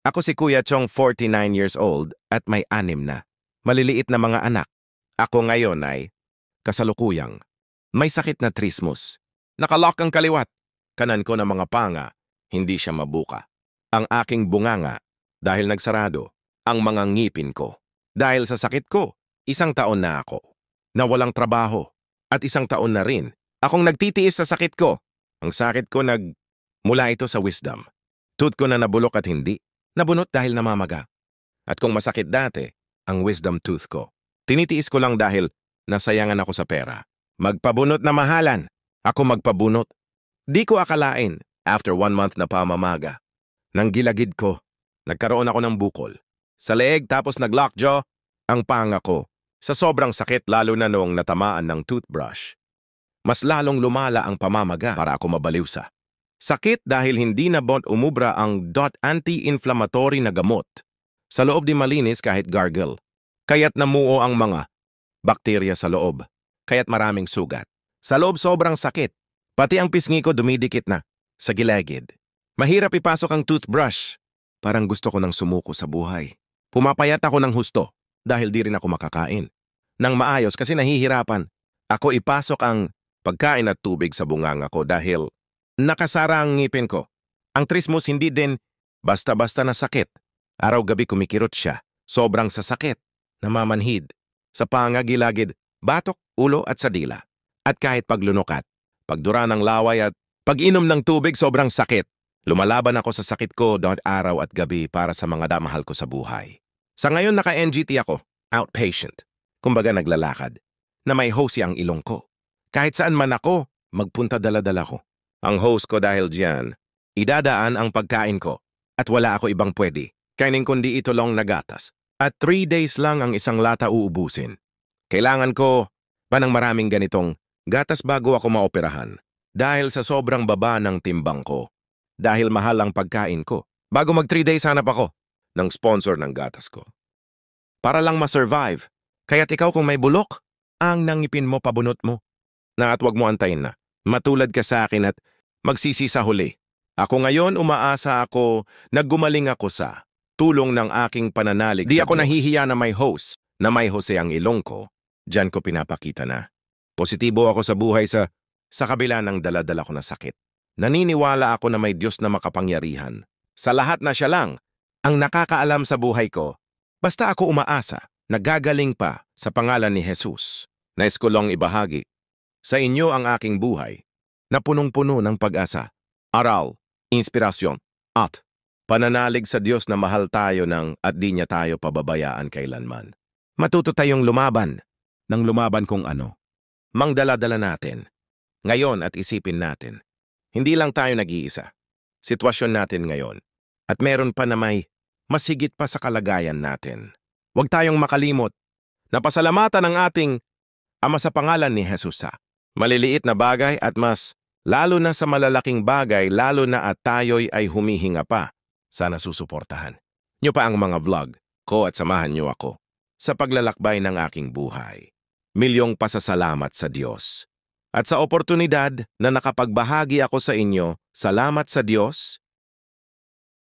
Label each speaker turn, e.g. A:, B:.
A: Ako si Kuya Chong, 49 years old at may 6 na maliliit na mga anak. Ako ngayon ay kasalukuyang may sakit na trismus. Nakalock ang kaliwat. Kanan ko na mga panga, hindi siya mabuka. Ang aking bunganga dahil nagsarado. Ang mga ngipin ko. Dahil sa sakit ko, 1 taon na ako. Nawalang trabaho. At 1 taon na rin akong nagtitiis sa sakit ko. Ang sakit ko mula ito sa wisdom. Tooth ko na nabulok at hindi. Nabunot dahil namamaga. At kung masakit dati, ang wisdom tooth ko. Tinitiis ko lang dahil nasayangan ako sa pera. Magpabunot na mahalan. Ako magpabunot. Di ko akalain, after 1 month na pamamaga. Nang gilagid ko, nagkaroon ako ng bukol. Sa leeg tapos nag-lockjaw, ang panga ko. Sa sobrang sakit lalo na noong natamaan ng toothbrush. Mas lalong lumala ang pamamaga para ako mabaliw sa sakit dahil hindi na umubra ang anti-inflammatory na gamot. Sa loob di malinis kahit gargle. Kaya't namuo ang mga bakterya sa loob. Kaya't maraming sugat. Sa loob sobrang sakit. Pati ang pisngi ko dumidikit na sa gilagid. Mahirap ipasok ang toothbrush. Parang gusto ko nang sumuko sa buhay. Pumapayat ako ng husto dahil di rin ako makakain. Nang maayos kasi nahihirapan. Ako ipasok ang pagkain at tubig sa bunganga ko dahil nakasara ang ngipin ko. Ang trismus hindi din basta-basta na sakit. Araw-gabi kumikirot siya. Sobrang sasakit. Namamanhid. Sa panga, gilagid, batok, ulo at sa dila. At kahit paglunukat, pagdura ng laway at pag-inom ng tubig sobrang sakit. Lumalaban ako sa sakit ko araw at gabi para sa mga damahal ko sa buhay. Sa ngayon naka-NGT ako, outpatient. Kumbaga naglalakad, na may hose ang ilong ko. Kahit saan man ako, magpunta dala-dala ko. Ang hose ko dahil diyan, idadaan ang pagkain ko at wala ako ibang pwede. Kainin kundi ito lang na gatas. At 3 days lang ang 1 lata uubusin. Kailangan ko pa ng maraming ganitong gatas bago ako maoperahan. Dahil sa sobrang baba ng timbang ko. Dahil mahal ang pagkain ko. Bago mag 3 days hanap ako ng sponsor ng gatas ko. Para lang ma-survive. Kaya't ikaw kung may bulok, ang nangipin mo pabunot mo. Na at wag mo antayin na. Matulad ka sa akin at magsisi sa huli. Ako ngayon umaasa ako na gumaling ako sa tulong ng aking pananalig
B: Di
A: sa
B: ako
A: Diyos.
B: nahihiya
A: Na may host, na may hose ang ilong ko. Diyan ko pinapakita na. Positibo ako sa buhay sa kabila ng daladala ko na sakit. Naniniwala ako na may Diyos na makapangyarihan. Sa lahat na siya lang ang nakakaalam sa buhay ko. Basta ako umaasa, nagagaling pa sa pangalan ni Jesus. Nais ko lang ibahagi sa inyo ang aking buhay na punong-puno ng pag-asa, aral, inspirasyon, at pananalig sa Diyos na mahal tayo at di niya tayo pababayaan kailanman. Matuto tayong lumaban ng lumaban kung ano. Mangdala-dala natin. Ngayon at isipin natin. Hindi lang tayo nag-iisa. Sitwasyon natin ngayon. At meron pa na may mas higit pa sa kalagayan natin. Huwag tayong makalimot na pasalamatan ang ating Ama sa pangalan ni Jesus sa maliliit na bagay at mas lalo na sa malalaking bagay lalo na at tayo'y ay humihinga pa. Sana susuportahan nyo pa ang mga vlog ko at samahan nyo ako sa paglalakbay ng aking buhay. Milyong pasasalamat sa Diyos. At sa oportunidad na nakapagbahagi ako sa inyo, salamat sa Diyos